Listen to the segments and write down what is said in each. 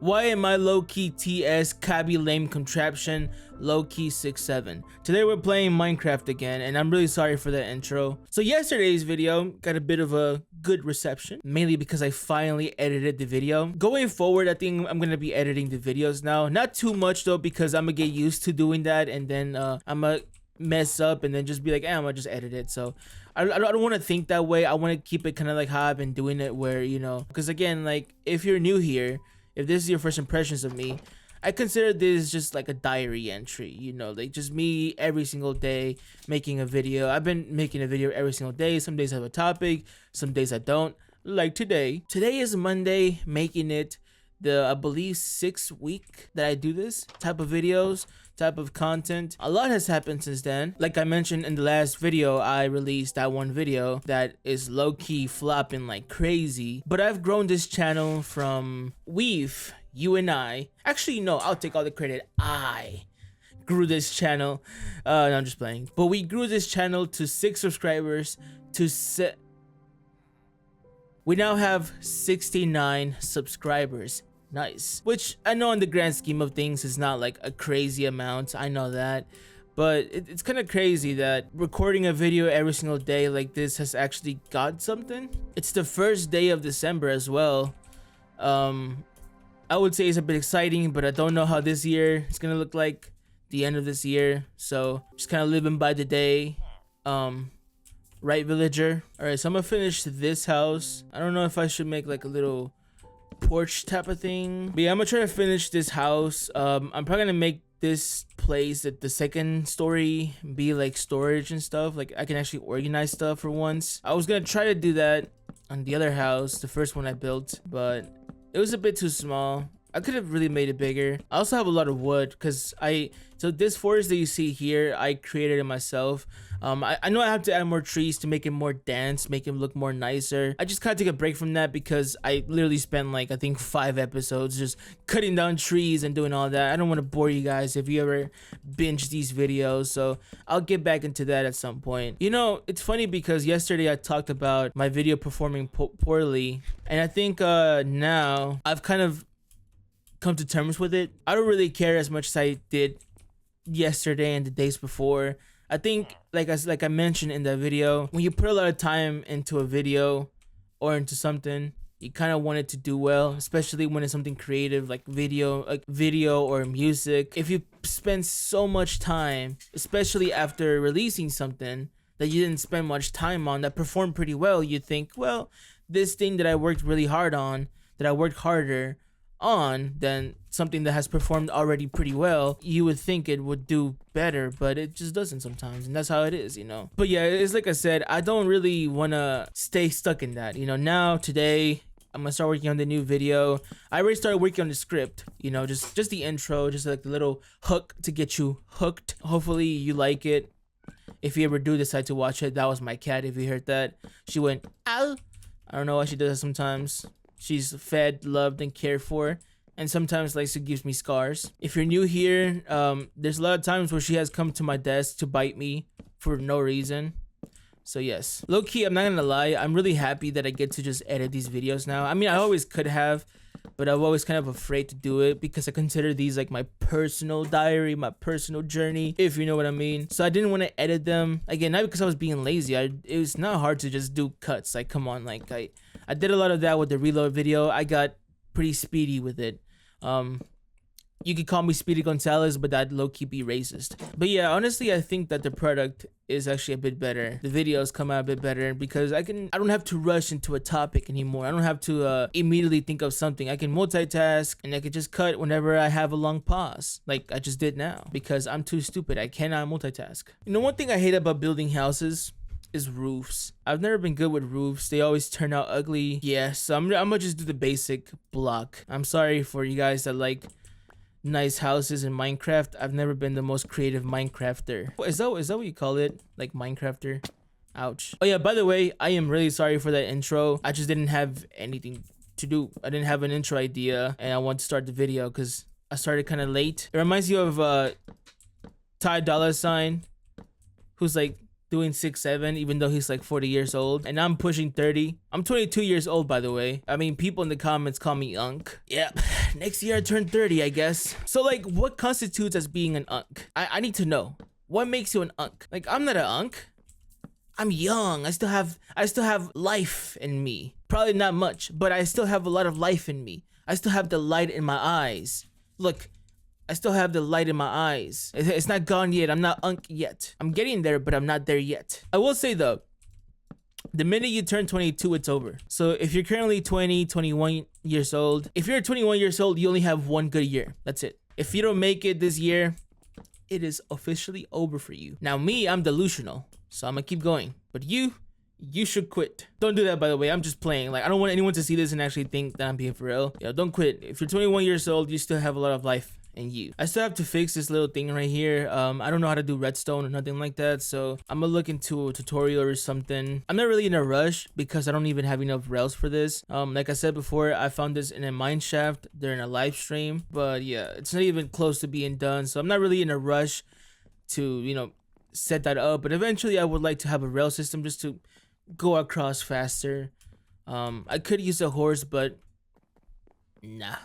Why am I low-key TS Cabby Lame Contraption low-key 6'7"? Today we're playing Minecraft again, and I'm really sorry for that intro. So yesterday's video got a bit of a good reception, mainly because I finally edited the video. Going forward, I think I'm gonna be editing the videos now. Not too much though, because I'm gonna get used to doing that, and then I'm gonna mess up and then just be like, I'm gonna just edit it. So I don't want to think that way. I want to keep it kind of like how I've been doing it, where, you know, because again, like, if you're new here, if this is your first impressions of me, I consider this just like a diary entry, you know, like just me every single day making a video. I've been making a video every single day. Some days I have a topic, some days I don't. Like today. Today is Monday, making it the, I believe, 6th week that I do this type of videos, type of content. A lot has happened since then. Like I mentioned in the last video, I released that one video that is low-key flopping like crazy. But I've grown this channel from you and I. Actually, no, I'll take all the credit. I grew this channel. No, I'm just playing. But we grew this channel to 6 subscribers to we now have 69 subscribers. Nice. Which I know in the grand scheme of things is not like a crazy amount. I know that. But it's kind of crazy that recording a video every single day like this has actually got something. It's the first day of December as well. I would say it's a bit exciting, but I don't know how this year is gonna look like, the end of this year. So just kind of living by the day. Right, villager? Alright, so I'm gonna finish this house. I don't know if I should make like a little porch type of thing, but yeah, I'm gonna try to finish this house. I'm probably gonna make this place at the second story be like storage and stuff. Like I can actually organize stuff for once. I was gonna try to do that on the other house, the first one I built, but it was a bit too small. I could have really made it bigger. I also have a lot of wood because so this forest that you see here, I created it myself. I know I have to add more trees to make it more dense, make it look more nicer. I just kind of take a break from that because I literally spent like, I think 5 episodes just cutting down trees and doing all that. I don't want to bore you guys if you ever binge these videos, so I'll get back into that at some point. You know, it's funny because yesterday I talked about my video performing poorly, and I think now I've kind of come to terms with it. I don't really care as much as I did yesterday and the days before. I think like I mentioned in that video, when you put a lot of time into a video or into something, you kind of want it to do well, especially when it's something creative like video or music. If you spend so much time, especially after releasing something that you didn't spend much time on that performed pretty well, you think, well, this thing that I worked really hard on, that I worked harder on than something that has performed already pretty well, you would think it would do better, but it just doesn't sometimes, and that's how it is, you know. But yeah, it's like I said, I don't really want to stay stuck in that, you know. Now today I'm gonna start working on the new video. I already started working on the script, you know, just the intro, just like the little hook to get you hooked. Hopefully you like it. If you ever do decide to watch it, that was my cat. If you heard that, she went ow. I don't know why she does that sometimes. She's fed, loved, and cared for, and sometimes like she gives me scars. If you're new here, there's a lot of times where she has come to my desk to bite me for no reason. So yes, low-key, I'm not gonna lie, I'm really happy that I get to just edit these videos now. I mean, I always could have, but I'm always kind of afraid to do it because I consider these like my personal diary, my personal journey, if you know what I mean. So I didn't want to edit them. Again, not because I was being lazy. It was not hard to just do cuts. Like, come on, like I did a lot of that with the reload video. I got pretty speedy with it. You could call me Speedy Gonzalez, but that'd low-key be racist. But yeah, honestly, I think that the product is actually a bit better. The videos come out a bit better because I don't have to rush into a topic anymore. I don't have to immediately think of something. I can multitask and I can just cut whenever I have a long pause, like I just did now, because I'm too stupid. I cannot multitask. You know, one thing I hate about building houses is roofs. I've never been good with roofs. They always turn out ugly. Yeah, so I'm gonna just do the basic block. I'm sorry for you guys that like nice houses in Minecraft. I've never been the most creative Minecrafter. Is that what you call it? Like Minecrafter? Ouch. Oh yeah, by the way, I am really sorry for that intro. I just didn't have anything to do. I didn't have an intro idea, and I want to start the video because I started kind of late. It reminds you of Ty Dolla $ign, who's like doing 6'7", even though he's like 40 years old, and I'm pushing 30. I'm 22 years old, by the way. I mean, people in the comments call me Unk. Yeah, next year I turn 30, I guess. So like, what constitutes as being an Unk? I need to know. What makes you an Unk? Like, I'm not an Unk. I'm young. I still have life in me. Probably not much, but I still have a lot of life in me. I still have the light in my eyes. Look, I still have the light in my eyes. It's not gone yet. I'm not Unk yet. I'm getting there, but I'm not there yet. I will say though, the minute you turn 22, it's over. So if you're currently 20, 21 years old, if you're 21 years old, you only have one good year. That's it. If you don't make it this year, it is officially over for you. Now me, I'm delusional, so I'm gonna keep going. But you should quit. Don't do that, by the way. I'm just playing. Like, I don't want anyone to see this and actually think that I'm being for real. Yo, don't quit. If you're 21 years old, you still have a lot of life in you. I still have to fix this little thing right here. I don't know how to do redstone or nothing like that, so I'm gonna look into a tutorial or something. I'm not really in a rush because I don't even have enough rails for this. Like I said before, I found this in a mine shaft during a live stream, but yeah, it's not even close to being done, so I'm not really in a rush to, you know, set that up. But eventually I would like to have a rail system just to go across faster. I could use a horse, but nah.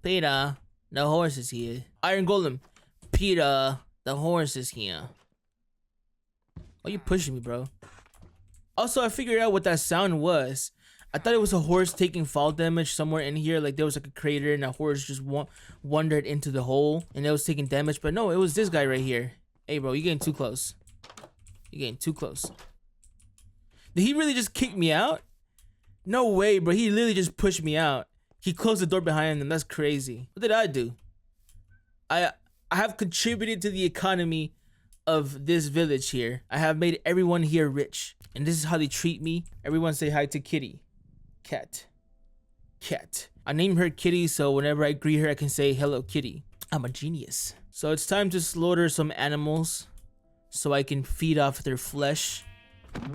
Peter, the horse is here. Iron Golem, Peter, the horse is here. Why are you pushing me, bro? Also, I figured out what that sound was. I thought it was a horse taking fall damage somewhere in here. Like there was like a crater and a horse just wandered into the hole and it was taking damage. But no, it was this guy right here. Hey, bro, you're getting too close. You're getting too close. Did he really just kick me out? No way, bro. He literally just pushed me out. He closed the door behind him. That's crazy. What did I do? I have contributed to the economy of this village here. I have made everyone here rich. And this is how they treat me. Everyone say hi to Kitty. Cat. Cat. I named her Kitty, so whenever I greet her, I can say, hello, Kitty. I'm a genius. So it's time to slaughter some animals so I can feed off their flesh.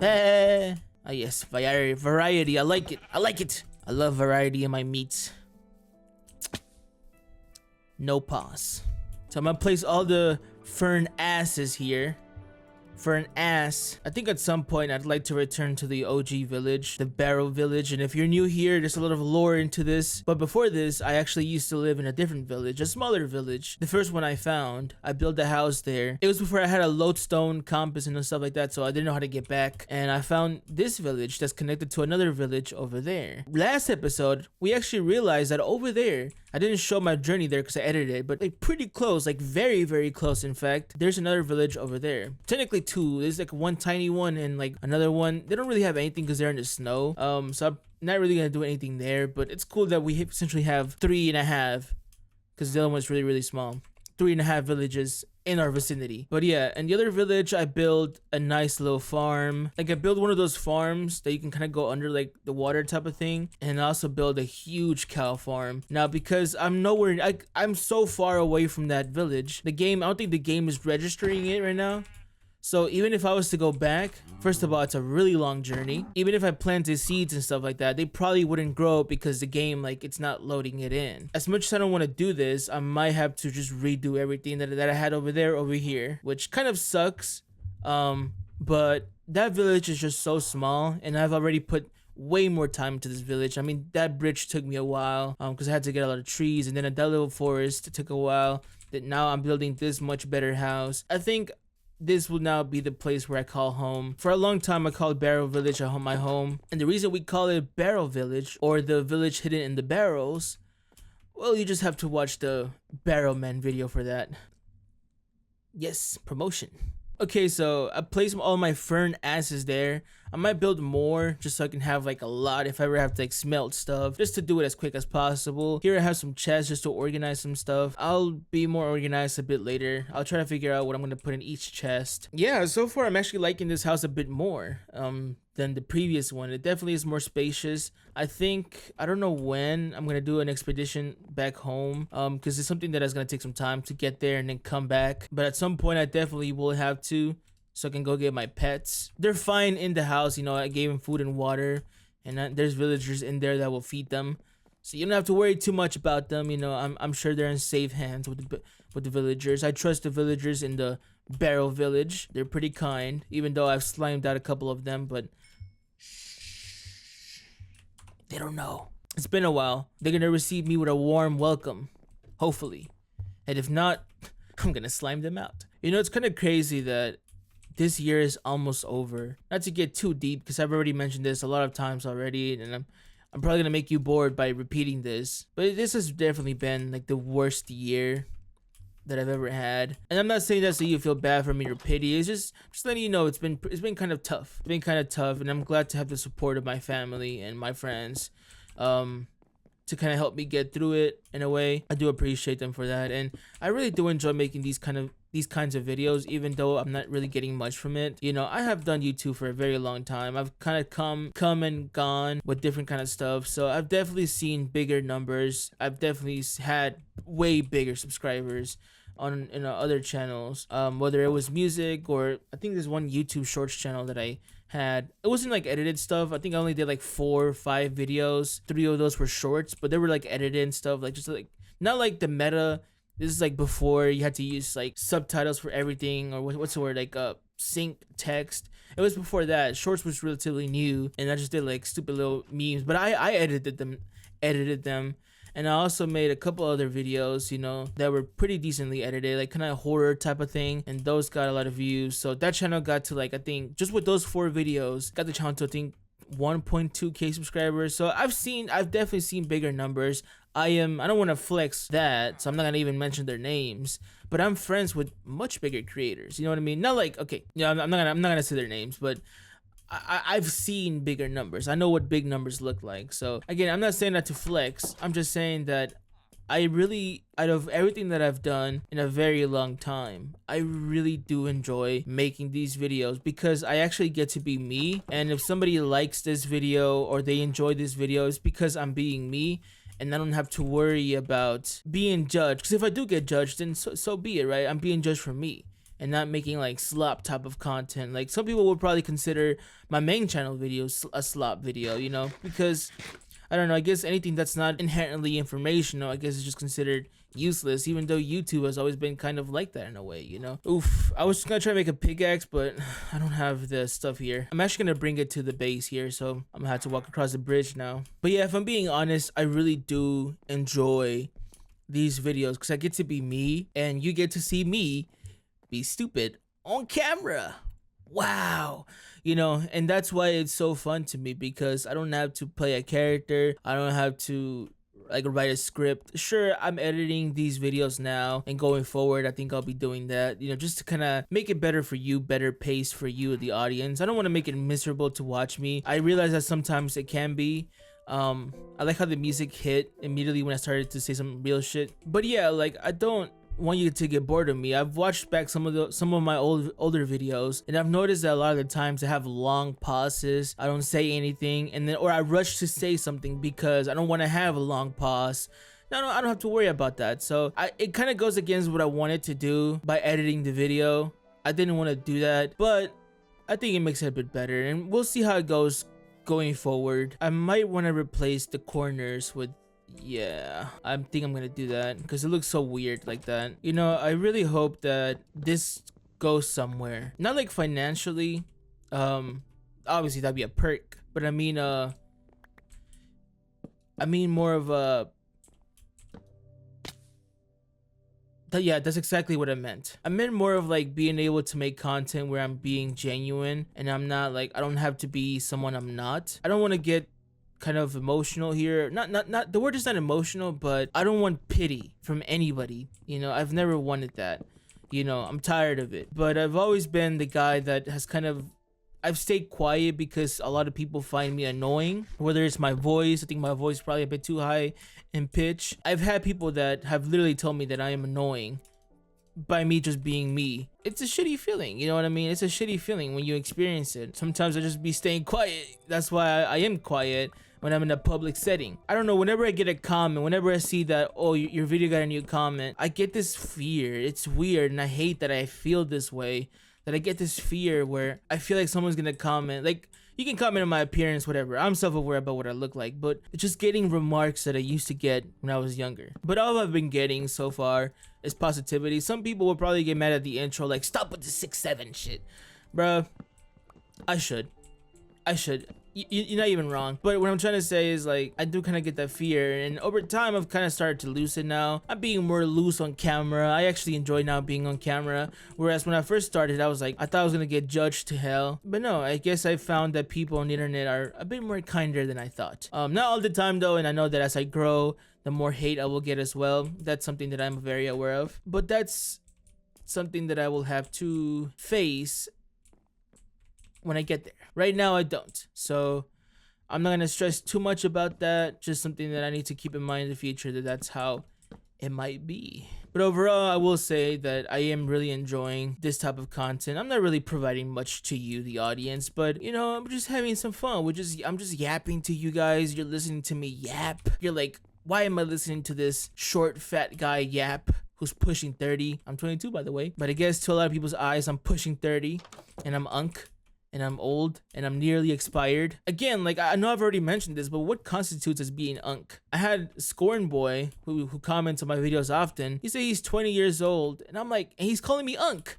Ah, yes, variety. I like it. I like it. I love variety in my meats. No pause. So I'm gonna place all the fern asses here. Fern ass. I think at some point I'd like to return to the OG village, the Barrow village. And if you're new here, there's a lot of lore into this. But before this, I actually used to live in a different village, a smaller village. The first one I found, I built a house there. It was before I had a lodestone compass and stuff like that, so I didn't know how to get back. And I found this village that's connected to another village over there. Last episode, we actually realized that over there, I didn't show my journey there because I edited it, but like pretty close, like very, very close. In fact, there's another village over there. Technically two. There's like one tiny one and like another one. They don't really have anything because they're in the snow. So I'm not really gonna do anything there, but it's cool that we essentially have 3.5 because the other one's really, really small. 3.5 villages in our vicinity. But yeah, and the other village, I built a nice little farm. Like I built one of those farms that you can kind of go under like the water type of thing. And I also built a huge cow farm. Now because I'm nowhere, I'm so far away from that village. The game, I don't think the game is registering it right now. So even if I was to go back, first of all, it's a really long journey. Even if I planted seeds and stuff like that, they probably wouldn't grow because the game, like, it's not loading it in. As much as I don't want to do this, I might have to just redo everything that I had over there, over here, which kind of sucks. But that village is just so small, and I've already put way more time into this village. I mean, that bridge took me a while because I had to get a lot of trees, and then that little forest took a while. That now I'm building this much better house. I think this will now be the place where I call home. For a long time, I called Barrow Village my home. And the reason we call it Barrow Village, or the village hidden in the barrels, well, you just have to watch the Barrow Man video for that. Yes, promotion. Okay, so I placed all my fern asses there. I might build more just so I can have like a lot if I ever have to like smelt stuff, just to do it as quick as possible. Here I have some chests just to organize some stuff. I'll be more organized a bit later. I'll try to figure out what I'm gonna put in each chest. Yeah, so far I'm actually liking this house a bit more than the previous one. It definitely is more spacious. I think, I don't know when I'm gonna do an expedition back home because it's something that is gonna take some time to get there and then come back. But at some point I definitely will have to, so I can go get my pets. They're fine in the house, you know, I gave them food and water, and there's villagers in there that will feed them. So you don't have to worry too much about them, you know. I'm sure they're in safe hands with the villagers. I trust the villagers in the Barrel Village. They're pretty kind, even though I've slimed out a couple of them, but they don't know. It's been a while. They're gonna receive me with a warm welcome, hopefully. And if not, I'm gonna slime them out. You know, it's kind of crazy that this year is almost over. Not to get too deep, because I've already mentioned this a lot of times already, and I'm probably gonna make you bored by repeating this. But this has definitely been like the worst year that I've ever had. And I'm not saying that so you feel bad for me or pity. It's just letting you know it's been kind of tough. It's been kind of tough, and I'm glad to have the support of my family and my friends to kind of help me get through it in a way. I do appreciate them for that, and I really do enjoy making these kinds of videos, even though I'm not really getting much from it. You know, I have done YouTube for a very long time. I've kind of come and gone with different kind of stuff, so I've definitely seen bigger numbers. I've definitely had way bigger subscribers on other channels, whether it was music or I think there's one YouTube Shorts channel that I had. It wasn't like edited stuff. I think I only did like 4 or 5 videos. 3 of those were shorts, but they were like edited and stuff, like just like not like the meta. This is like before you had to use like subtitles for everything, or what's the word, like sync text. It was before that. Shorts was relatively new, and I just did like stupid little memes, but I edited them. And I also made a couple other videos, you know, that were pretty decently edited, like kind of horror type of thing. And those got a lot of views. So that channel got to like, I think just with those 4 videos, got the channel to I think 1.2k subscribers. So I've definitely seen bigger numbers. I don't want to flex that, so I'm not gonna even mention their names, but I'm friends with much bigger creators. You know what I mean? Not like, okay, you know, I'm not gonna say their names, but I've seen bigger numbers. I know what big numbers look like. So again, I'm not saying that to flex. I'm just saying that I really, out of everything that I've done in a very long time, I really do enjoy making these videos because I actually get to be me. And if somebody likes this video or they enjoy this video, it's because I'm being me, and I don't have to worry about being judged. Because if I do get judged, then so be it, right? I'm being judged for me and not making like slop type of content. Like some people would probably consider my main channel videos a slop video, you know, because I don't know, I guess anything that's not inherently informational, I guess is just considered useless, even though YouTube has always been kind of like that in a way, you know. Oof, I was gonna try to make a pickaxe, but I don't have the stuff here. I'm actually gonna bring it to the base here, so I'm gonna have to walk across the bridge now. But yeah, if I'm being honest, I really do enjoy these videos because I get to be me, and you get to see me be stupid on camera. Wow. You know, and that's why it's so fun to me, because I don't have to play a character. I don't have to like write a script. Sure, I'm editing these videos now, and going forward I think I'll be doing that, you know, just to kind of make it better for you, better pace for you, the audience. I don't want to make it miserable to watch me. I realize that sometimes it can be. I like how the music hit immediately when I started to say some real shit. But yeah, like I don't want you to get bored of me. I've watched back some of my older videos, and I've noticed that a lot of the times I have long pauses. I don't say anything, and then or I rush to say something because I don't want to have a long pause. No, I don't have to worry about that. So it kind of goes against what I wanted to do by editing the video. I didn't want to do that, but I think it makes it a bit better, and we'll see how it goes going forward. I might want to replace the corners with, yeah, I think I'm gonna do that because it looks so weird like that. You know, I really hope that this goes somewhere, not like financially, obviously that'd be a perk, but I mean more of a, yeah, that's exactly what I meant. I meant more of like being able to make content where I'm being genuine, and I'm not like, I don't have to be someone I'm not. I don't want to get kind of emotional here. Not the word is not emotional, but I don't want pity from anybody. You know, I've never wanted that. You know, I'm tired of it. But I've always been the guy that has kind of, I've stayed quiet because a lot of people find me annoying. Whether it's my voice, I think my voice is probably a bit too high in pitch. I've had people that have literally told me that I am annoying by me just being me. It's a shitty feeling, you know what I mean? It's a shitty feeling when you experience it. Sometimes I just be staying quiet. That's why I am quiet when I'm in a public setting. I don't know, whenever I get a comment, whenever I see that, oh, your video got a new comment, I get this fear. It's weird, and I hate that I feel this way, that I get this fear where I feel like someone's gonna comment. Like, You can comment on my appearance, whatever. I'm self-aware about what I look like, but it's just getting remarks that I used to get when I was younger. But all I've been getting so far is positivity. Some people will probably get mad at the intro, like, stop with the 6'7" shit. Bruh, I should. You're not even wrong. But what I'm trying to say is, like, I do kind of get that fear, and over time I've kind of started to loosen now. I'm being more loose on camera. I actually enjoy now being on camera, whereas when I first started, I was like, I thought I was gonna get judged to hell. But no, I guess I found that people on the internet are a bit more kinder than I thought. Not all the time though, and I know that as I grow, the more hate I will get as well. That's something that I'm very aware of, but that's something that I will have to face when I get there. Right now I don't, so I'm not gonna stress too much about that. Just something that I need to keep in mind in the future, that that's how it might be. But overall, I will say that I am really enjoying this type of content. I'm not really providing much to you, the audience, but you know, I'm just having some fun. I'm just yapping to you guys. You're listening to me yap. You're like, why am I listening to this short fat guy yap who's pushing 30? I'm 22, by the way, but I guess to a lot of people's eyes, I'm pushing 30 and I'm unk. And I'm old, and I'm nearly expired. Again, like, I know I've already mentioned this, but what constitutes as being unk? I had Scorn Boy, who comments on my videos often. He said he's 20 years old, and I'm like, and he's calling me unk.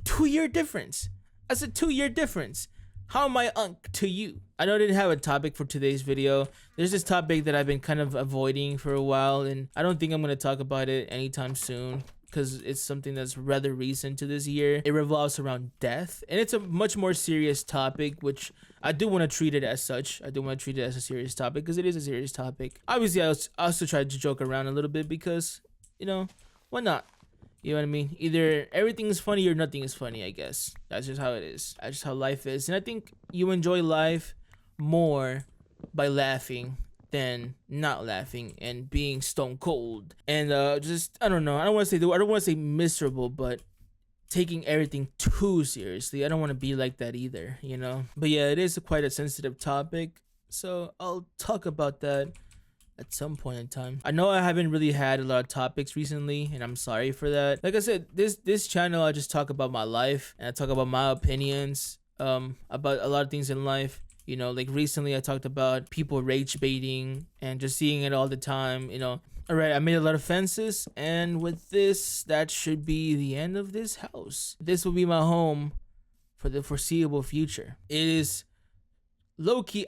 2-year difference. That's a 2-year difference. How am I unk to you? I know I didn't have a topic for today's video. There's this topic that I've been kind of avoiding for a while, and I don't think I'm gonna talk about it anytime soon, because it's something that's rather recent to this year. It revolves around death, and it's a much more serious topic, which I do want to treat it as such. I do want to treat it as a serious topic, because it is a serious topic. Obviously, I also tried to joke around a little bit, because, you know, why not? You know what I mean? Either everything is funny or nothing is funny, I guess. That's just how it is. That's just how life is. And I think you enjoy life more by laughing than not laughing and being stone cold and just, I don't know, I don't want to say miserable, but taking everything too seriously. I don't want to be like that either, you know. But yeah, it is quite a sensitive topic, so I'll talk about that at some point in time. I know I haven't really had a lot of topics recently, and I'm sorry for that. Like I said, this channel, I just talk about my life, and I talk about my opinions about a lot of things in life. You know, like recently I talked about people rage baiting and just seeing it all the time, you know. All right, I made a lot of fences, and with this, that should be the end of this house. This will be my home for the foreseeable future. It is low-key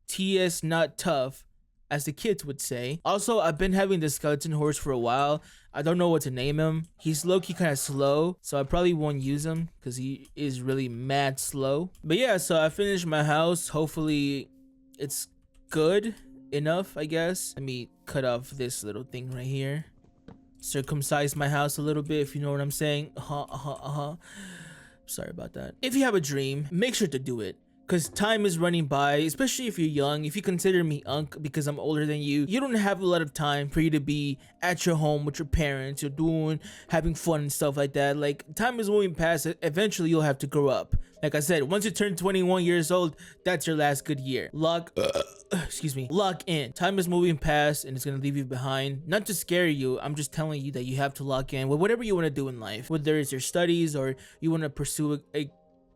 TS not tough, as the kids would say. Also, I've been having this skeleton horse for a while. I don't know what to name him. He's low-key kind of slow, so I probably won't use him because he is really mad slow. But yeah, so I finished my house. Hopefully it's good enough, I guess. Let me cut off this little thing right here. Circumcise my house a little bit, if you know what I'm saying. Sorry about that. If you have a dream, make sure to do it, because time is running by, especially if you're young. If you consider me unk because I'm older than you, you don't have a lot of time for you to be at your home with your parents. You're having fun and stuff like that. Like, time is moving past. Eventually you'll have to grow up. Like I said, once you turn 21 years old, that's your last good year. Lock in. Time is moving past, and it's gonna leave you behind. Not to scare you, I'm just telling you that you have to lock in with whatever you want to do in life, whether it's your studies or you want to pursue a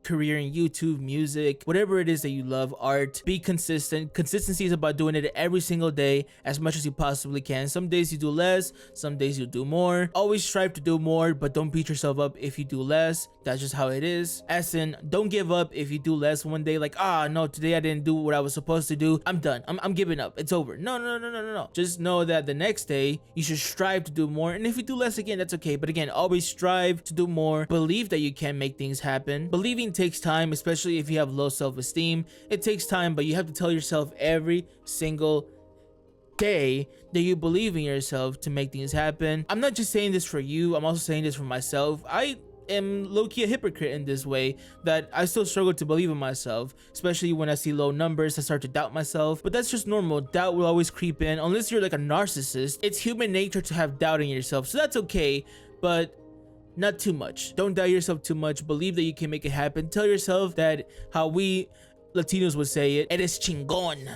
career in YouTube, music, whatever it is that you love, art. Be consistent. Consistency is about doing it every single day as much as you possibly can. Some days you do less, some days you do more. Always strive to do more, but don't beat yourself up if you do less. That's just how it is. As in, don't give up if you do less one day, like, no, today I didn't do what I was supposed to do. I'm done. I'm giving up. It's over. No. Just know that the next day you should strive to do more, and if you do less again, that's okay. But again, always strive to do more. Believe that you can make things happen. Believing takes time, especially if you have low self-esteem. It takes time, but you have to tell yourself every single day that you believe in yourself to make things happen. I'm not just saying this for you, I'm also saying this for myself. I am low-key a hypocrite in this way, that I still struggle to believe in myself, especially when I see low numbers. I start to doubt myself, but that's just normal. Doubt will always creep in unless you're like a narcissist. It's human nature to have doubt in yourself, so that's okay, but not too much. Don't doubt yourself too much. Believe that you can make it happen. Tell yourself that, how we Latinos would say it, eres chingón.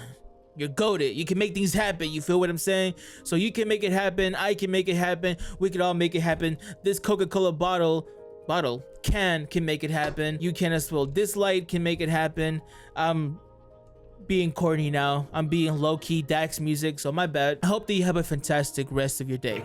You're goated. You can make things happen. You feel what I'm saying? So you can make it happen. I can make it happen. We can all make it happen. This Coca-Cola bottle bottle. Can make it happen. You can as well. This light can make it happen. I'm being corny now. I'm being low-key Dax music, so my bad. I hope that you have a fantastic rest of your day.